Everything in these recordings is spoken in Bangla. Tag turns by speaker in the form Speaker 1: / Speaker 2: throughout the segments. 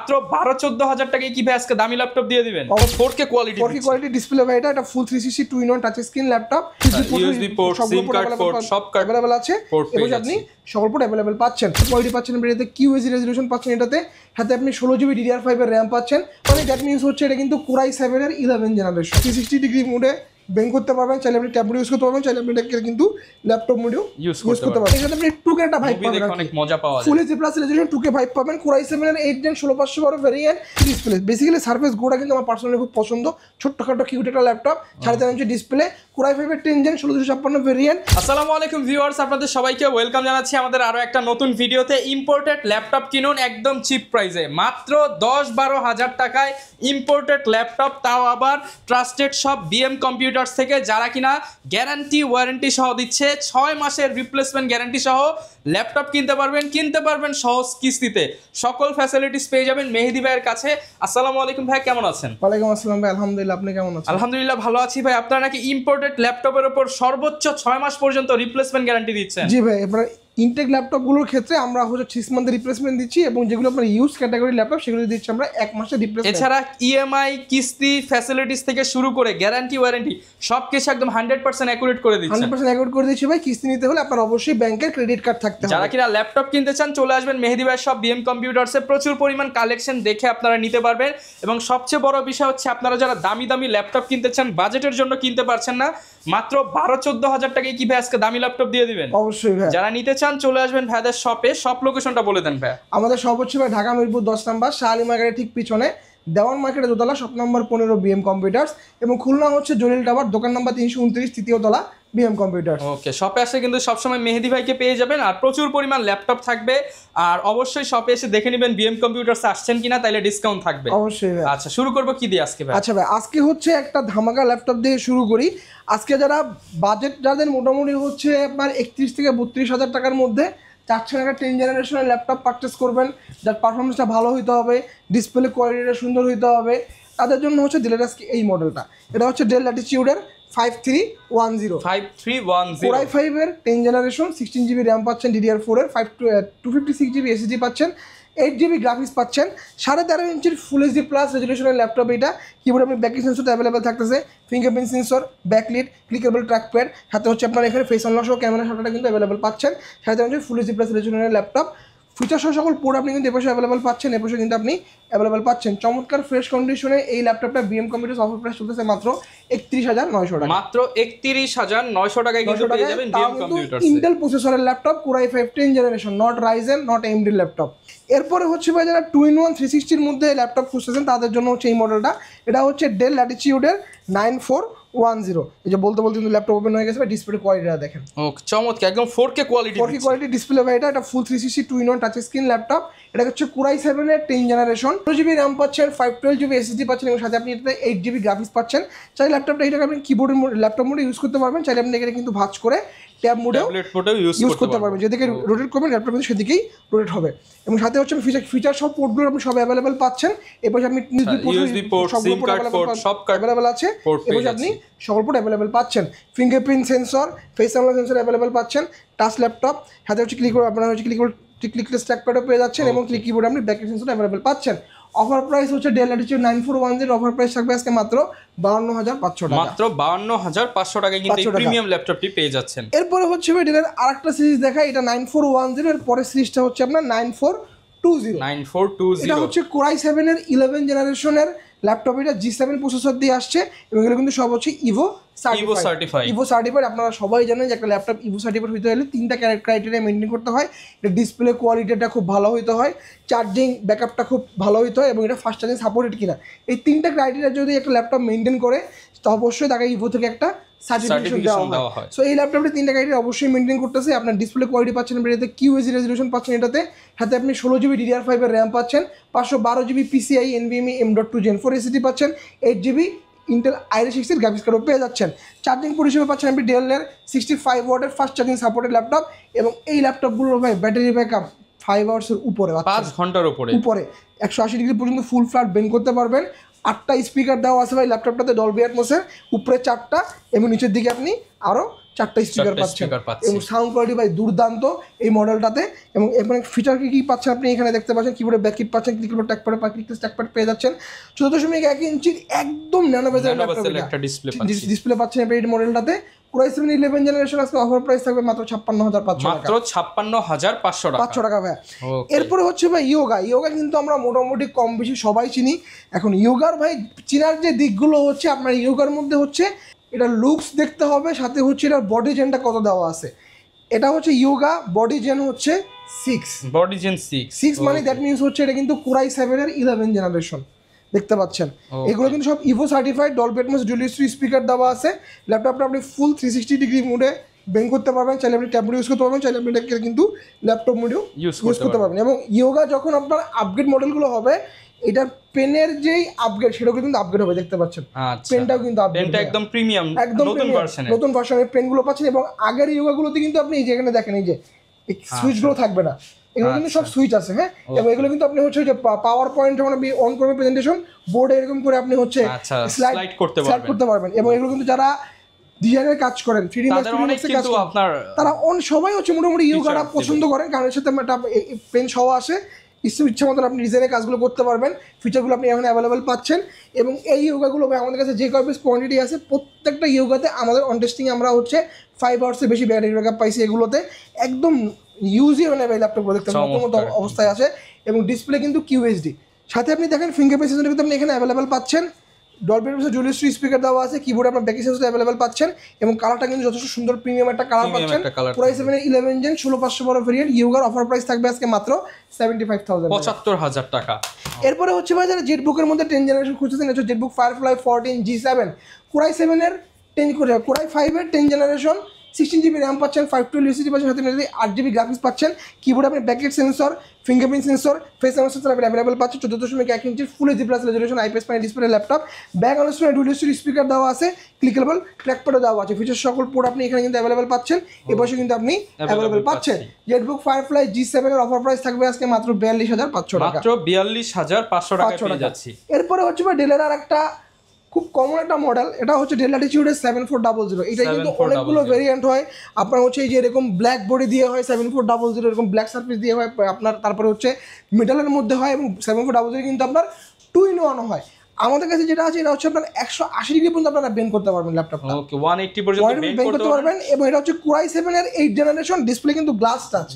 Speaker 1: মাত্র 12-14 হাজার টাকায় কি ভাই আজকে দামি ল্যাপটপ দিয়ে দিবেন 4K কোয়ালিটি
Speaker 2: ডিসপ্লে ভাই এটা ফুল 360 2-in-1 touch screen laptop
Speaker 1: USB port সিম কার্ড পোর্ট সব কার্ড
Speaker 2: अवेलेबल আছে এবং আপনি সকল পোর্ট अवेलेबल পাচ্ছেন কোয়ালিটি পাচ্ছেন এটাতে QHD রেজোলিউশন পাচ্ছেন এটাতে সাথে আপনি 16GB DDR5 এর RAM পাচ্ছেন মানে দ্যাট মিন্স হচ্ছে এটা কিন্তু Core i7 এর 11 জেনারেশন 360 ডিগ্রি মোডে বেন করতে পারবেন চাইলে আপনি ট্যাব মোড ইউজ করতে পারবেন চাইলে আপনি এটাকে কিন্তু ল্যাপটপ মোডেও ইউজ করতে পারবেন এখানে আপনি 2K টা ভাইব পাবেন
Speaker 1: অনেক মজা পাওয়া যায়
Speaker 2: full HD plus resolution 2K vibe পাবেন Core i7 এর 8 Gen 16512 variant display basically surface গোটা কিন্তু আমার পার্সোনালি খুব পছন্দ ছোটখাটো কিউট একটা laptop 3.5 inch display Core i5 এর 10 Gen 16256 ভেরিয়েন্ট
Speaker 1: আসসালামু আলাইকুম ভিউয়ার্স আপনাদের সবাইকে ওয়েলকাম জানাচ্ছি আমাদের আরো একটা নতুন ভিডিওতে ইম্পোর্টেড ল্যাপটপ কিনুন একদম চিপ প্রাইসে মাত্র 10-12 হাজার টাকায় ইম্পোর্টেড ল্যাপটপ তাও আবার ট্রাস্টেড সব বিএম কম্পিউটার্স থেকে যারা কিনা গ্যারান্টি ওয়ারেন্টি সহ দিচ্ছে 6 মাসের রিপ্লেসমেন্ট গ্যারান্টি সহ ল্যাপটপ কিনতে পারবেন সহজ কিস্তিতে সকল ফ্যাসিলিটিস পেয়ে যাবেন মেহেদী ভাইয়ের কাছে আসসালামু আলাইকুম ভাই কেমন আছেন
Speaker 2: ওয়ালাইকুম আসসালাম ভাই আলহামদুলিল্লাহ আপনি কেমন আছেন
Speaker 1: আলহামদুলিল্লাহ ভালো আছি ভাই আপনারা নাকি ইম্পোর্টেড ল্যাপটপের উপর সর্বোচ্চ 6 মাস পর্যন্ত রিপ্লেসমেন্ট গ্যারান্টি দিচ্ছেন
Speaker 2: জি ভাই এবার ইনটেক ল্যাপটপগুলোর ক্ষেত্রে আমরা হচ্ছে 6 মান্থের রিপ্লেসমেন্ট দিচ্ছি এবং যেগুলো আপনার ইউজ ক্যাটাগরি ল্যাপটপ সেগুলো দিচ্ছি আমরা 1 মাসের রিপ্লেসমেন্ট
Speaker 1: এছাড়া ইএমআই কিস্তি ফ্যাসিলিটিস থেকে শুরু করে গ্যারান্টি ওয়ারেন্টি সবকিছু একদম 100% অ্যাকুরেট করে দিচ্ছি
Speaker 2: 100% অ্যাকুরেট করে দিচ্ছি ভাই কিস্তি নিতে হলে আপনার অবশ্যই ব্যাংকের ক্রেডিট কার্ড থাকতে হবে
Speaker 1: যারা কিনা ল্যাপটপ কিনতে চান চলে আসবেন মেহেদী ভাইয়ের সব বিএম কম্পিউটারসে প্রচুর পরিমাণ কালেকশন দেখে আপনারা নিতে পারবেন এবং সবচেয়ে বড় বিষয় হচ্ছে আপনারা যারা দামি ল্যাপটপ কিনতে চান বাজেটের জন্য কিনতে পারছেন না মাত্র 12-14 হাজার টাকায় কি ভাই আজকে দামি ল্যাপটপ দিয়ে দিবেন
Speaker 2: অবশ্যই ভাই
Speaker 1: যারা নিতে চান চলে আসবেন ভাইদের শপে সব লোকেশনটা বলে দেন ভাই
Speaker 2: আমাদের শপ হচ্ছে ভাই ঢাকা মিরপুর 10 নম্বর শাহালি মার্কেটের ঠিক পিছনে দেওয়ান মার্কেটের দোতলা শপ নম্বর 15 বিএম কম্পিউটার্স এবং খুলনা হচ্ছে জলিল টাওয়ার দোকান নম্বর 329 তৃতীয় তলা বিএম কম্পিউটার্স
Speaker 1: ওকে শপে আসে কিন্তু সবসময় মেহেদী ভাইকে পেয়ে যাবেন আর প্রচুর পরিমাণ ল্যাপটপ থাকবে আর অবশ্যই শপে এসে দেখে নেবেন বিএম কম্পিউটার্স আসছেন কিনা তাইলে ডিসকাউন্ট থাকবে
Speaker 2: অবশ্যই ভাই
Speaker 1: আচ্ছা শুরু করব কি দিয়ে আজকে ভাই
Speaker 2: আচ্ছা ভাই আজকে হচ্ছে একটা ধামাকা ল্যাপটপ দিয়ে শুরু করি আজকে যারা বাজেট যাদের মোটামুটি হচ্ছে আপনার 31 থেকে 32 হাজার টাকার মধ্যে চাচ্ছেন একটা 10 জেনারেশনের ল্যাপটপ পারচেস করবেন যার পারফরমেন্সটা ভালো হইতে হবে ডিসপ্লে কোয়ালিটিটা সুন্দর হইতে হবে তাদের জন্য হচ্ছে ডেলের আজকে এই মডেলটা এটা হচ্ছে ডেল ল্যাটিটিউডের 5310 Core i5 এর 10 জেনারেশন 16GB RAM পাচ্ছেন DDR4 এর 256GB SSD পাচ্ছেন 8GB গ্রাফিক্স পাচ্ছেন 13.5 ইঞ্চির ফুল এইচডি প্লাস রেজোলিউশনের ল্যাপটপ এটা কিবোর্ড আপনি ব্যাক সেন্সরটা অ্যাভেলেবল থাকতেছে fingerprint sensor backlit clickable trackpad সাথে হচ্ছে আপনার এখানে ফেস আনলক সহ ক্যামেরা শাটারটা কিন্তু অ্যাভেলেবল পাচ্ছেন 13.5 ইঞ্চির ফুল এইচডি প্লাস রেজোলিউশনের ল্যাপটপ ফিচার সহ সকল পোর্ট আপনি কিন্তু এপাশে অ্যাভেলেবল পাচ্ছেন এপাশে কিন্তু আপনি অ্যাভেলেবল পাচ্ছেন চমৎকার ফ্রেশ কন্ডিশনে এই ল্যাপটপটা বিএম কম্পিউটার্স অফার প্রাইস চলতেছে মাত্র 31900 টাকা
Speaker 1: মাত্র 31900 টাকায় কিন্তু পেয়ে যাবেন বিএম কম্পিউটার্স
Speaker 2: ইন্টেল প্রসেসরের laptop Core i5 10 generation not Ryzen not AMD laptop এরপরে হচ্ছে ভাই যারা 2-in-1 360 এর মধ্যে ল্যাপটপ খুঁজতেছেন তাদের জন্য হচ্ছে এই মডেলটা এটা হচ্ছে ডেল ল্যাটিটিউডের 9410 এই যে বলতে কিন্তু ল্যাপটপ ওপেন হয়ে গেছে ভাই ডিসপ্লে কোয়ালিটিটা দেখেন
Speaker 1: ওকে চমৎকার একদম 4K কোয়ালিটি
Speaker 2: ডিসপ্লে ভাই এটা ফুল 360 2-in-1 টাচ স্ক্রিন ল্যাপটপ এটা হচ্ছে Core i7 এর 10 জেনারেশন 2GB RAM পাচ্ছেন 512GB SSD পাচ্ছেন এবং সাথে আপনি এটাতে 8GB গ্রাফিক্স পাচ্ছেন চাইলে ল্যাপটপটা এটাকে আপনি কিবোর্ডের ল্যাপটপ মোডে ইউজ করতে পারবেন চাইলে আপনি এখানে কিন্তু ভাঁজ করে ট্যাব মোডেও ইউজ করতে পারবেন যেদিকে রোটেট করবেন ল্যাপটপ কিন্তু সেদিকেই রোটেট হবে এবং সাথে হচ্ছে ফিচার সব পোর্টগুলো আপনি সব অ্যাভেলেবল পাচ্ছেন এরপর আপনি
Speaker 1: ইউএসবি পোর্ট সিম কার্ড পোর্ট সব
Speaker 2: অ্যাভেলেবল আছে এবং আপনি সকল পোর্ট অ্যাভেলেবল পাচ্ছেন fingerprint sensor face unlock sensor available পাচ্ছেন টাচ ল্যাপটপ সাথে হচ্ছে ক্লিকলেস ট্র্যাকপ্যাডও পেয়ে যাচ্ছেন এবং কিবোর্ড আপনি ব্যাক সেন্সর অ্যাভেলেবল পাচ্ছেন অফার প্রাইস হচ্ছে ডেল ল্যাটিটিউড 9410 অফার প্রাইস থাকবে আজকে মাত্র 52500 টাকা
Speaker 1: মাত্র 52500 টাকায় কিন্তু এই প্রিমিয়াম ল্যাপটপটি পেয়ে যাচ্ছেন
Speaker 2: এরপরে হচ্ছে ভাই ডেলের আরেকটা সিরিজ দেখাই এটা 9410 এর পরের সিরিজটা হচ্ছে আপনার 9420 এটা হচ্ছে Core i7 এর 11 জেনারেশনের ল্যাপটপ এটা G7 প্রসেসর দিয়ে আসছে এবং এগুলো কিন্তু সব হচ্ছে ইভো সার্টিফাইড আপনারা সবাই জানেন যে একটা ল্যাপটপ ইভো সার্টিফাইড হতে হলে 3টা ক্রাইটেরিয়া মেনটেন করতে হয় এটা ডিসপ্লে কোয়ালিটিটা খুব ভালো হইতে হয় চার্জিং ব্যাকআপটা খুব ভালো হইতে হয় এবং এটা ফাস্ট চার্জিং সাপোর্টেড কিনা এই 3টা ক্রাইটেরিয়া যদি একটা ল্যাপটপ মেনটেন করে তো অবশ্যই তাকে ইভো থেকে একটা সার্টিফিকেশন দেওয়া হয় সো এই ল্যাপটপটি 3টা ক্রাইটেরিয়া অবশ্যই মেনটেন করতেছে আপনার ডিসপ্লে কোয়ালিটি পাচ্ছেন এটাতে QHD রেজোলিউশন পাচ্ছেন এটাতে সাথে আপনি 16GB DDR5 এর RAM পাচ্ছেন 512GB PCIe NVMe M.2 Gen 4 SSD পাচ্ছেন 8GB ইন্টেল i3 এর গ্রাফিক্স কার্ডও পেয়ে যাচ্ছেন চার্জিং পরিষেবা পাচ্ছেন আপনি ডেলের 65 ওয়াটের ফাস্ট চার্জিং সাপোর্টেড ল্যাপটপ এবং এই ল্যাপটপগুলোর ভাই ব্যাটারি ব্যাকআপ 5 আওয়ার্সের উপরে
Speaker 1: 5 ঘন্টার উপরে
Speaker 2: 180 ডিগ্রি পর্যন্ত ফুল ফ্ল্যাট বেন্ড করতে পারবেন 8টা স্পিকার দেওয়া আছে ভাই ল্যাপটপটাতে ডলবি অ্যাটমসের উপরে 4টা এবং নিচের দিকে আপনি আরও 4টা স্পিকার পাচ্ছেন এবং সাউন্ড কোয়ালিটি ভাই দুর্দান্ত এই মডেলটাতে। এবং এখানে ফিচার কি পাচ্ছেন আপনি এখানে দেখতে পাচ্ছেন, কিবোর্ডে ব্যাককিট পাচ্ছেন, ক্লিকবোর্ড ট্র্যাকপ্যাড বা ক্লিকলেস ট্র্যাকপ্যাড পেয়ে যাচ্ছেন। 14.1 ইঞ্চির একদম ন্যানো বেজের
Speaker 1: একটা
Speaker 2: ডিসপ্লে পাচ্ছেন এই মডেলটাতে। Core i7 11 জেনারেশন আজকে অফার প্রাইস থাকবে মাত্র 56500 টাকা,
Speaker 1: মাত্র 56500
Speaker 2: টাকা ভাই। এরপরে হচ্ছে ভাই ইয়োগা কিন্তু আমরা মোটামুটি কম বেশি সবাই চিনি। এখন ইয়োগার ভাই চিনার যে দিকগুলো হচ্ছে আপনার ইয়োগার মধ্যে হচ্ছে এটা লুকস দেখতে হবে, সাথে হচ্ছে এটার বডি জেনটা কত দেওয়া আছে। এটা হচ্ছে ইয়োগা বডি জেন হচ্ছে 6 মানে দ্যাট মিনস হচ্ছে এটা কিন্তু Core i7 এর 11 জেনারেশন দেখতে পাচ্ছেন। এগুলো কিন্তু সব Ivo certified, Dolby Atmos dual speaker দেওয়া আছে। ল্যাপটপটা আপনি ফুল 360 ডিগ্রি মোডে বেন করতে পারবেন, চাইলে আপনি ট্যাবলেট ইউজ করতে পারবেন, চাইলে আপনি এটাকে কিন্তু ল্যাপটপ মোডেও ইউজ করতে পারবেন। এবং ইয়োগা যখন আপনার আপগ্রেড মডেলগুলো হবে এটার পেনের যেই আপগ্রেড সেটাও কিন্তু আপগ্রেড হবে দেখতে পাচ্ছেন। পেনটাও কিন্তু আপগ্রেড,
Speaker 1: একদম প্রিমিয়াম নতুন
Speaker 2: ভার্সনের পেনগুলো পাচ্ছেন। এবং আগের ইয়োগাগুলোতে কিন্তু আপনি এই যে এখানে দেখেন এই যে সুইচগুলো থাকবে না, এগুলো কিন্তু সব সুইচ আছে। হ্যাঁ, এবং এগুলো কিন্তু আপনি হচ্ছে যে পাওয়ার পয়েন্ট যখন আপনি অন করবেন প্রেজেন্টেশন বোর্ডে এরকম করে আপনি হচ্ছে
Speaker 1: স্লাইড করতে পারবেন।
Speaker 2: এবং এগুলো কিন্তু যারা ডিজাইনের কাজ করেন 3D ম্যাক্সের কাজ করেন তারা সবাই হচ্ছে মোটামুটি ইয়োগাটা পছন্দ করেন, কারণ এর সাথে একটা পেন সহ আসে। ইচ্ছা মতো আপনি ডিজাইনের কাজগুলো করতে পারবেন, ফিচারগুলো আপনি এখন অ্যাভেলেবেল পাচ্ছেন। এবং এই ইয়োগাগুলো আমাদের কাছে যে কয় পিস কোয়ান্টিটি আছে প্রত্যেকটা ইয়োগাতে আমাদের অন টেস্টিং আমরা হচ্ছে 5 আওয়ার্সের বেশি ব্যাটারি ব্যাকআপ পাইছি। এগুলোতে একদম ইউজই হয় না এই ল্যাপটপগুলো দেখতে মতো অবস্থায় আছে। এবং ডিসপ্লে কিন্তু QHD, সাথে আপনি দেখেন ফিঙ্গারপ্রিন্ট সেন্সর কিন্তু আপনি এখানে অ্যাভেলেবেল পাচ্ছেন। ডলবি অ্যাটমস ডুয়াল স্পিকার দেওয়া আছে, কিবোর্ডে আপনার ব্যাকি সেন্সর অ্যাভেলেবেল পাচ্ছেন। এবং কালারটা কিন্তু যথেষ্ট সুন্দর প্রিমিয়াম একটা কালার পাচ্ছেন। Core i7 এর 11 জেন 16500 ভেরিয়েন্ট ইয়োগার অফার প্রাইস থাকবে আজকে মাত্র
Speaker 1: 75000 টাকা।
Speaker 2: এরপরে হচ্ছে ভাই যারা জেটবুকের মধ্যে 10 জেনারেশন খুঁজতেছেন, এটা Jetbook firefly 14 G7, Core i7 এর 10 Core i5 এর 10 জেনারেশন 16 GB র্যাম পাচ্ছেন, 512 SSD পাচ্ছেন, সাথে 8 GB গ্রাফিক্স পাচ্ছেন। কিবোর্ডে আপনি backlight sensor, fingerprint sensor, face sensor available পাচ্ছেন। 14.1 ইঞ্চির full HD plus resolution IPS panel display laptop, back onscreen dual speaker দেওয়া আছে, ক্লিকেবল ট্র্যাকপ্যাডও দেওয়া আছে। ফিচার সকল পোর্ট আপনি এখানে কিন্তু অ্যাভেলেবল পাচ্ছেন, এই বছর কিন্তু আপনি অ্যাভেলেবল পাচ্ছেন। জেটবুক ফায়ারফ্লাই G7 এর অফার প্রাইস থাকবে আজকে মাত্র 42500 টাকা,
Speaker 1: মাত্র 42500 টাকা পেয়ে যাচ্ছি।
Speaker 2: এরপরে হচ্ছে ভাই ডেলের আর একটা খুব কমন একটা মডেল, এটা হচ্ছে ডেল ল্যাটিটিউডের 7400। এটা কিন্তু অনেকগুলো ভেরিয়েন্ট হয় আপনার হচ্ছে এই যে এরকম ব্ল্যাক বডি দিয়ে হয় 7400, এরকম ব্ল্যাক সারফেস দিয়ে হয় আপনার, তারপরে হচ্ছে মেটালের মধ্যে হয়। এবং 7400 কিন্তু আপনার 2-in-1 হয়। আমাদের কাছে যেটা আছে এটা হচ্ছে আপনার 180 ডিগ্রি পর্যন্ত আপনারা বেন্ড করতে পারবেন ল্যাপটপটা,
Speaker 1: ওকে 180 পর্যন্ত বেন্ড করতে পারবেন।
Speaker 2: এবং এটা হচ্ছে Core i7 এর 8 জেনারেশন, ডিসপ্লে কিন্তু গ্লাস টাচ,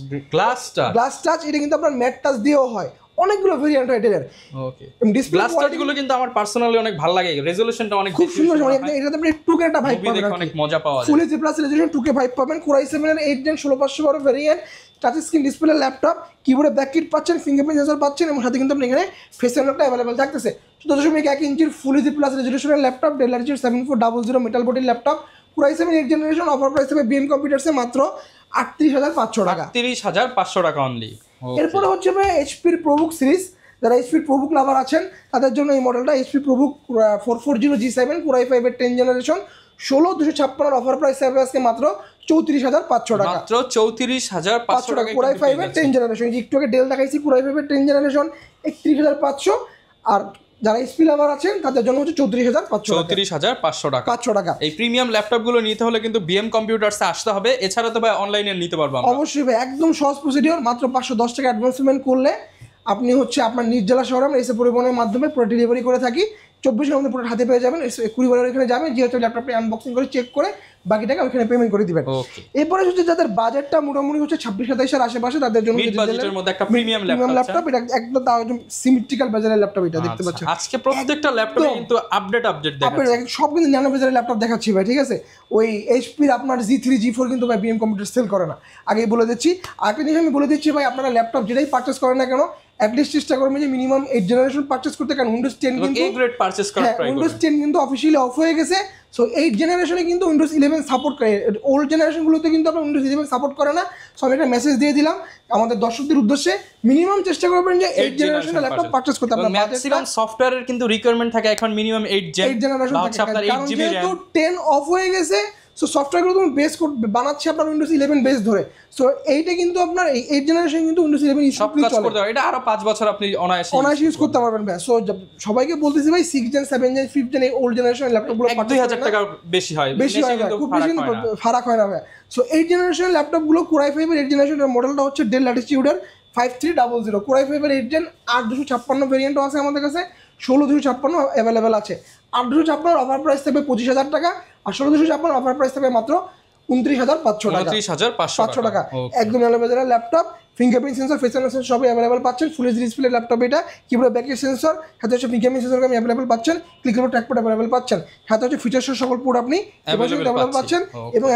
Speaker 2: এটা কিন্তু আপনার ম্যাট টাচ দিয়েও হয়। অনেকগুলো ভেরিয়েন্ট হয় এটার।
Speaker 1: ওকে, গ্লাস টাচগুলো কিন্তু আমার পার্সোনালি অনেক ভালো লাগে, রেজোলিউশনটা অনেক
Speaker 2: খুব সুন্দর। এটাতে আপনি 2K একটা ভাইব পাবেন,
Speaker 1: অনেক মজা পাওয়া যায়।
Speaker 2: Full HD plus resolution 2K vibe পাবেন। Core i7 এর 8 gen 16500 variant, touch screen display laptop, কিবোর্ডে ব্যাককিট পাচ্ছেন, ফিঙ্গারপ্রিন্ট সেন্সর পাচ্ছেন, এবং সাথে কিন্তু আপনি এখানে ফেস সেন্সরটা अवेलेबल থাকতেছে। 14.1 ইঞ্চির ফুল এইচডি প্লাস রেজোলিউশনের ল্যাপটপ, ডেল ল্যাটিটিউড 7400 মেটাল বডির laptop, Core i7 8 generation offer price হবে বিএম কম্পিউটারসে মাত্র 38500 টাকা,
Speaker 1: 38500 টাকা অনলি।
Speaker 2: এরপর হচ্ছে ভাই HP প্রোবুক সিরিজ, যারা HP প্রোবুক লাভার আছেন তাদের জন্য এই মডেলটা HP ProBook 440 G7 Core i5 এর 10 জেনারেশন 16556 অফার প্রাইস হবে আজকে মাত্র 34500 টাকা,
Speaker 1: মাত্র 34500 টাকা।
Speaker 2: Core i5 এর 10 জেনারেশন, একটু আগে ডেল দেখাইছি, Core i5 এর 10 জেনারেশন 31500। আর যারা HP লাভার আছেন তাদের জন্য হচ্ছে
Speaker 1: 34500 টাকা। এই প্রিমিয়াম ল্যাপটপগুলো নিতে হলে কিন্তু বিএম কম্পিউটারসে আসতে হবে, এছাড়া তো ভাই অনলাইনে নিতে পারবো আমরা।
Speaker 2: অবশ্যই ভাই, একদম সহজ প্রসিডিওর, মাত্র 510 টাকা অ্যাডভান্স পেমেন্ট করলে আপনি হচ্ছে আপনার নিজ জেলা শহরে আমরা এসে পরিবহনের মাধ্যমে পুরো ডেলিভারি করে থাকি। 24 ঘন্টার মধ্যে পুরো হাতে পেয়ে যাবেন। কুরিয়ারের এখানে যাবেন, যেহেতু ল্যাপটপটা আনবক্সিং করে চেক করে বাকি টাকা ওখানে পেমেন্ট করে দিবেন। এরপরে হচ্ছে যাদের বাজেটটা মোটামুটি হচ্ছে 26-27 এর আশেপাশে তাদের জন্য
Speaker 1: বাজেটের মধ্যে একটা প্রিমিয়াম
Speaker 2: ল্যাপটপ, এটা একদম সিমেট্রিক্যাল বাজারের ল্যাপটপ, এটা দেখতে পাচ্ছেন।
Speaker 1: আজকে প্রত্যেকটা ল্যাপটপে কিন্তু আপডেট দেখাচ্ছে,
Speaker 2: সব কিন্তু ন্যানো বাজারের ল্যাপটপ দেখাচ্ছি ভাই, ঠিক আছে। ওই HP এর আপনার G3 G4 কিন্তু ভাই বিএম কম্পিউটার সেল করে না, আগেই বলে দিচ্ছি। আরেকটা জিনিস আমি বলে দিচ্ছি ভাই, আপনারা ল্যাপটপ যেটাই পারচেজ করেন না কেন অ্যাটলিস্ট চেষ্টা করবেন যে মিনিমাম 8 জেনারেশন পারচেজ করতে, কারণ উইন্ডোজ 10 কিন্তু
Speaker 1: এ গ্রেড পারচেজ করা ট্রাই করবেন।
Speaker 2: উইন্ডোজ 10 কিন্তু অফিশিয়ালি অফ হয়ে গেছে, সো 8 জেনারেশনে কিন্তু উইন্ডোজ 11 সাপোর্ট করে। ওল্ড জেনারেশনগুলোতে কিন্তু আপনার উইন্ডোজ 11 সাপোর্ট করে না। সো আমি একটা মেসেজ দিয়ে দিলাম আমাদের দর্শকদের উদ্দেশ্যে, মিনিমাম চেষ্টা করবেন যে 8 জেনারেশনের ল্যাপটপ পারচেজ করতে। আপনার
Speaker 1: ম্যাক্সিমাম সফটওয়্যারের কিন্তু রিকোয়ারমেন্ট থাকে এখন মিনিমাম 8 জেনারেশন থাকে,
Speaker 2: আপনার 8 GB RAM, 10 অফ হয়ে গেছে, সো সফটওয়্যারগুলো তুমি বেস বানাচ্ছে আপনার উইন্ডোজ 11 বেস ধরে। সো এইটা কিন্তু আপনার এই 8 জেনারেশন কিন্তু উইন্ডোজ 11
Speaker 1: সব কাজ করতে পারবে, এটা আরো 5 বছর আপনি অনায়াসে
Speaker 2: ইউজ করতে পারবেন ভাই। সো সবাইকে বলতেছি ভাই 6 জেন 7 জেন 5 জেন এই ওল্ড জেনারেশন ল্যাপটপগুলো
Speaker 1: 2000 টাকা বেশি হয়,
Speaker 2: খুব বেশি ফারাক হয় না ভাই। সো 8 জেনারেশন ল্যাপটপগুলো Core i5 এর 8 জেনারেশনের মডেলটা হচ্ছে ডেল ল্যাটিটিউডের 5300 Core i5 এর 8 জেন 8256 ভেরিয়েন্টও আছে আমাদের কাছে, 16256 অ্যাভেলেবেল আছে। 8256 অফার প্রাইস থাকবে 25000 টাকা, আর 16256 অফার প্রাইস থাকবে মাত্র 29500 টাকা। একদম available laptop, fingerprint sensor, face sensor সবই অ্যাভেলেবেল পাচ্ছেন। ফুল এইচডি ডিসপ্লে ল্যাপটপ এটা, কিবোর্ড ব্যাকের সেন্সর, সাথে হচ্ছে ফিঙ্গারপ্রিন্ট সেন্সর আপনি অ্যাভেলেবেল পাচ্ছেন, ক্লিকেবল ট্র্যাকপ্যাড অ্যাভেলেবেল পাচ্ছেন, সাথে হচ্ছে ফিচার্স সকল পোর্ট আপনি অ্যাভেলেবেল পাচ্ছেন, এবং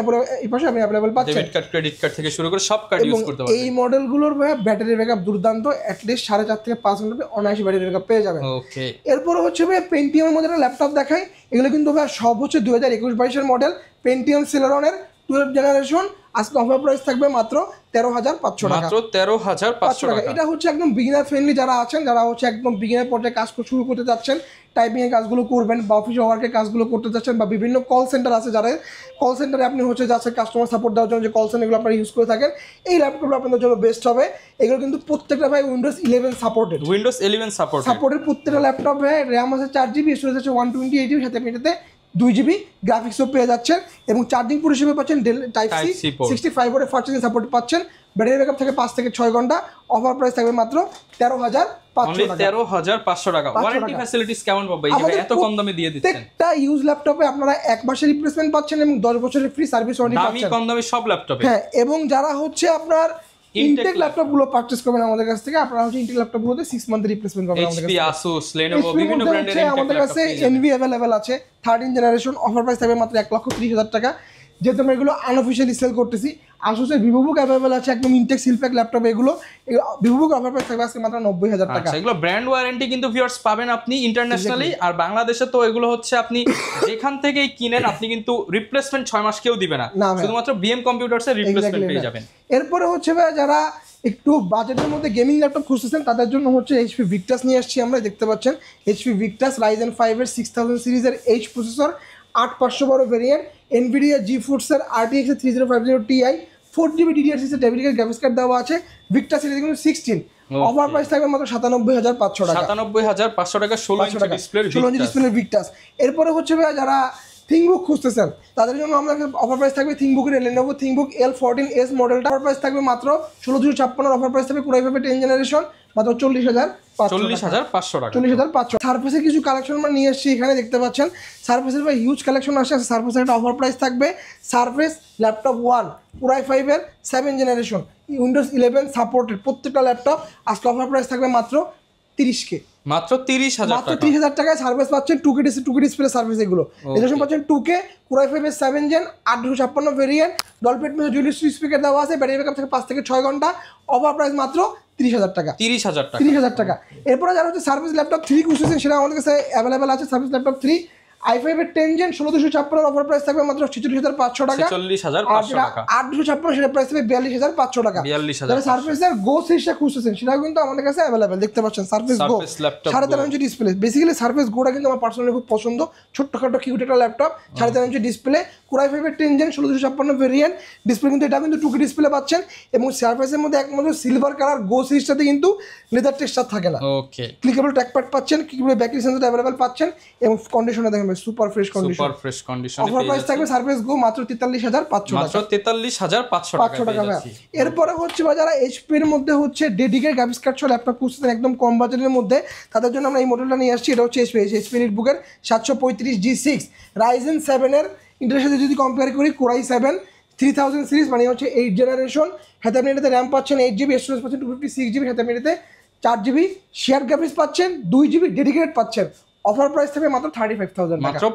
Speaker 2: এই পাশে আপনি অ্যাভেলেবেল পাচ্ছেন
Speaker 1: ডেবিট কার্ড, ক্রেডিট কার্ড থেকে শুরু করে সব কার্ড ইউজ করতে পারবেন।
Speaker 2: এই মডেলগুলোর ব্যাটারি ব্যাকআপ দুর্দান্ত, অ্যাটলিস্ট 4.5 থেকে 5 ঘন্টা অনায়াসে ব্যাটারি ব্যাকআপ পেয়ে যাবেন।
Speaker 1: ওকে,
Speaker 2: এরপরে হচ্ছে ভাই পেন্টিয়ামের মধ্যে একটা ল্যাপটপ দেখাই। এগুলো কিন্তু ভাই সব হচ্ছে 2021-22 মডেল পেন্টিয়াম সেলেরনের 12 জেনারেশন। আজকে অফার প্রাইস থাকবে মাত্র 13500 টাকা,
Speaker 1: মাত্র 13500 টাকা।
Speaker 2: এটা হচ্ছে একদম বিগিনার ফ্রেন্ডলি, যারা আছেন, যারা হচ্ছে একদম বিগিনার পর্যায়ে কাজ শুরু করতে যাচ্ছেন, টাইপিং এর কাজগুলো করবেন বা অফিস ওয়ার্কের কাজগুলো করতে যাচ্ছেন, বা বিভিন্ন কল সেন্টার আছে, যারা কল সেন্টারে আপনি হচ্ছে যাচ্ছেন কাস্টমার সাপোর্ট দেওয়ার জন্য, যে কল সেন্টারগুলো আপনারা ইউজ করে থাকেন, এই ল্যাপটপগুলো আপনাদের জন্য বেস্ট হবে। এগুলো কিন্তু প্রত্যেকটা ভাই উইন্ডোজ 11 সাপোর্টেড, সাপোর্টেড প্রত্যেকটা ল্যাপটপ ভাই। র্যাম আছে 4GB, স্টোরেজ আছে 128GB, সাথে আপনি এটাতে 2GB গ্রাফিক্সও পেয়ে যাচ্ছেন, এবং চার্জিং পোর্ট হিসেবে পাচ্ছেন ডেল টাইপ সি 65 ওয়াটের ফাস্ট চার্জিং সাপোর্ট পাচ্ছেন। ব্যাটারি ব্যাকআপ থেকে 5 থেকে 6 ঘন্টা। অফার প্রাইস থাকবে মাত্র 13500 টাকা।
Speaker 1: ওয়ারেন্টি ফ্যাসিলিটিস কেমন পাবো এই যে এত কম দামে দিয়ে দিচ্ছেন?
Speaker 2: প্রত্যেকটা ইউজ ল্যাপটপে আপনারা 1 মাসের রিপ্লেসমেন্ট পাচ্ছেন এবং 10 বছরের ফ্রি সার্ভিস ওয়ারেন্টি পাচ্ছেন,
Speaker 1: দামি কম দামি সব ল্যাপটপে।
Speaker 2: হ্যাঁ, এবং যারা হচ্ছে আপনার ইনটেক ল্যাপটপগুলো পারচেজ করবেন আমাদের কাছ থেকে, আপনারা হচ্ছে ইনটেক ল্যাপটপগুলোতে 6 মান্থের রিপ্লেসমেন্ট পাবেন আমাদের কাছে।
Speaker 1: HP, Asus, Lenovo বিভিন্ন ব্র্যান্ডের ইনটেক
Speaker 2: আমাদের কাছে এনভি अवेलेबल আছে 13 জেনারেশন। অফার প্রাইস থাকবে মাত্র 1,30,000 টাকা। যেহেতু আমরা এগুলো আনঅফিশিয়ালি সেল করতেছি। Asus-এর VivoBook অ্যাভেলেবল আছে একদম ইনটেক সিলপ্যাক ল্যাপটপ। এগুলো VivoBook অফার প্রাইস থাকবে আজকে মাত্র 90,000 টাকা।
Speaker 1: এগুলো ব্র্যান্ড ওয়ারেন্টি কিন্তু ভিউয়ার্স পাবেন আপনি ইন্টারন্যাশনালি, আর বাংলাদেশে তো এগুলো হচ্ছে আপনি যেখান থেকেই কিনেন আপনি কিন্তু রিপ্লেসমেন্ট 6 মাস কেউ দিবে না, শুধুমাত্র BM কম্পিউটারসের রিপ্লেসমেন্ট পেয়ে যাবেন।
Speaker 2: এরপরে হচ্ছে ভাই যারা একটু বাজেটের মধ্যে গেমিং ল্যাপটপ খুঁজতেছেন তাদের জন্য হচ্ছে HP Victus নিয়ে আসছি আমরা। দেখতে পাচ্ছেন HP Victus Ryzen 5 এর 6000 সিরিজের H processor, 8512 variant, NVIDIA GeForce RTX 3050 Ti, 4GB DDR6 dedicated graphics card দেওয়া আছে। Victus সিরিজ কিন্তু 16। অফার প্রাইস থাকবে মাত্র 97500 টাকা।
Speaker 1: 97500 টাকা 16 ইঞ্চি ডিসপ্লের
Speaker 2: Victus। এরপরে হচ্ছে ভাই যারা থিংকবুক খুঁজতেছেন তাদের জন্য আমাদের অফার প্রাইস থাকবে থিংকবুকের Lenovo ThinkBook L14s মডেলটা। অফার প্রাইস থাকবে মাত্র 16256। অফার প্রাইস থাকবে Core i5 এর 10 জেনারেশন, মাত্র 40500 টাকা। 40500। সারফেসের কিছু কালেকশন আমরা নিয়ে এসেছি এখানে, দেখতে পাচ্ছেন সারফেসের ভাই হিউজ কালেকশন আসছে। সারফেসের একটা অফার প্রাইস থাকবে সারফেস ল্যাপটপ 1 Core i5 এর 7 জেনারেশন উইন্ডোজ 11 সাপোর্টেড প্রত্যেকটা ল্যাপটপ। আজকে অফার প্রাইস থাকবে মাত্র 30K,
Speaker 1: মাত্র 30000
Speaker 2: টাকায় সার্ভিস পাচ্ছেন। 2K ডিসপ্লে সার্ভিস এগুলো এডিশন পাচ্ছেন 2K Core i5 এর 7 gen 8256 variant, Dolby Atmos dual speaker দেওয়া আছে, ব্যাটারি ব্যাকআপ থেকে 5 থেকে 6 ঘন্টা। অফার প্রাইস মাত্র 30000 টাকা। 30000 টাকা। এরপরে যারা হচ্ছে সার্ভিস ল্যাপটপ 3 খুঁজছেন সেটা আমাদের কাছে অ্যাভেলেবেল আছে। সার্ভিস ল্যাপটপ 3 i5 এর 10 জেন 16256 অফার প্রাইস থাকবে মাত্র 46500 টাকা।
Speaker 1: 46500 টাকা।
Speaker 2: 8256 সেটা প্রাইস থাকবে 42500 টাকা। যারা সারফেসের গো সিরিজটা খুঁজছেন সেটাও কিন্তু আমাদের কাছে অ্যাভেলেবেল। দেখতে পাচ্ছেন সারফেস গো 13.5 ইঞ্চি ডিসপ্লে। বেসিক্যালি সারফেস গোটা কিন্তু আমার পার্সোনালি খুব পছন্দ। ছোট্টখাটো কিউট একটা laptop, 13.5 inch display, Core i5 এর 10 জেন 16256 ভেরিয়েন্ট ডিসপ্লে কিন্তু এটা কিন্তু 2K ডিসপ্লে পাচ্ছেন, এবং সারফেসের মধ্যে একমাত্র সিলভার কালার গো সিরিজটাতে কিন্তু লেদার টেক্সচার থাকে না।
Speaker 1: ওকে,
Speaker 2: ক্লিকেবল ট্র্যাকপ্যাড পাচ্ছেন, ক্লিকেবল ব্যাটারি সেন্সর অ্যাভেলেবেল পাচ্ছেন, এবং কন্ডিশনে দেখেন super fresh condition. Offer price থাকবে সারফেস গো মাত্র 43500 টাকা।
Speaker 1: মাত্র 43500 টাকা।
Speaker 2: এরপরে হচ্ছে যারা HP এর মধ্যে হচ্ছে ডেডিকেটেড গ্রাফিক্স কার্ড সহ ল্যাপটপ খুঁজছেন একদম কম বাজেটের মধ্যে, তাদের জন্য আমরা এই মডেলটা নিয়ে আসছি। এটা হচ্ছে HP EliteBook এর 735 G6 Ryzen 7 এর ইন্টেলের সাথে যদি কম্পেয়ার করি Core i7 3000 সিরিজ, মানে হচ্ছে 8 জেনারেশন। হাতে আপনি এটাতে র্যাম পাচ্ছেন 8GB, স্টোরেজ পাচ্ছেন 256GB, হাতে আপনি এটাতে 4GB শেয়ার গ্রাফিক্স পাচ্ছেন, 2GB ডেডিকেটেড পাচ্ছেন। অফার প্রাইস থাকবে মাত্র 35000 টাকা,
Speaker 1: মাত্র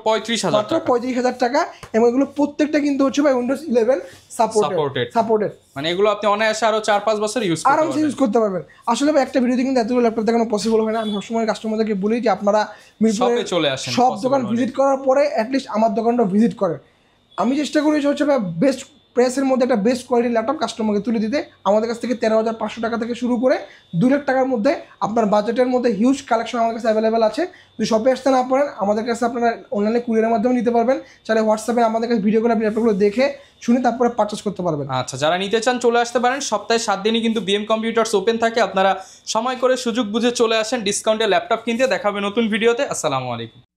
Speaker 1: 35000
Speaker 2: টাকা। এবং এগুলো প্রত্যেকটা কিন্তু হচ্ছে ভাই উইন্ডোজ 11 সাপোর্টেড,
Speaker 1: মানে এগুলো আপনি অনায়াসে আরো 4-5 বছর
Speaker 2: আরামসে ইউজ করতে পারবেন। আসলে ভাই একটা ভিডিওতে কিন্তু এতগুলো ল্যাপটপ দেখানো পসিবল হয় না। আমি সবসময় কাস্টমারদেরকে বলি যে আপনারা
Speaker 1: শপে চলে আসেন,
Speaker 2: সব দোকান ভিজিট করার পরে অ্যাটলিস্ট আমার দোকানটা ভিজিট করেন। আমি চেষ্টা করি হচ্ছে ভাই বেস্ট প্রাইসের মধ্যে একটা বেস্ট কোয়ালিটির ল্যাপটপ কাস্টমারকে তুলে দিতে আমাদের কাছ থেকে 13,500 টাকা থেকে শুরু করে 2 লাখ টাকার মধ্যে আপনার বাজেটের মধ্যে হিউজ কালেকশন আমাদের কাছে অ্যাভেলেবেল আছে। যদি শপে আসতে না পারেন আমাদের কাছে আপনারা অনলাইনে কুরিয়ারের মাধ্যমে নিতে পারবেন, চাইলে হোয়াটসঅ্যাপে আমাদের কাছে ভিডিও করে আপনি ল্যাপটপগুলো দেখে শুনে তারপরে পারচেস করতে পারবেন।
Speaker 1: আচ্ছা, যারা নিতে চান চলে আসতে পারেন, সপ্তাহে 7 দিনই কিন্তু বিএম কম্পিউটার্স ওপেন থাকে, আপনারা সময় করে সুযোগ বুঝে চলে আসেন ডিসকাউন্টে ল্যাপটপ কিনতে। দেখাবে নতুন ভিডিওতে। আসসালামু আলাইকুম।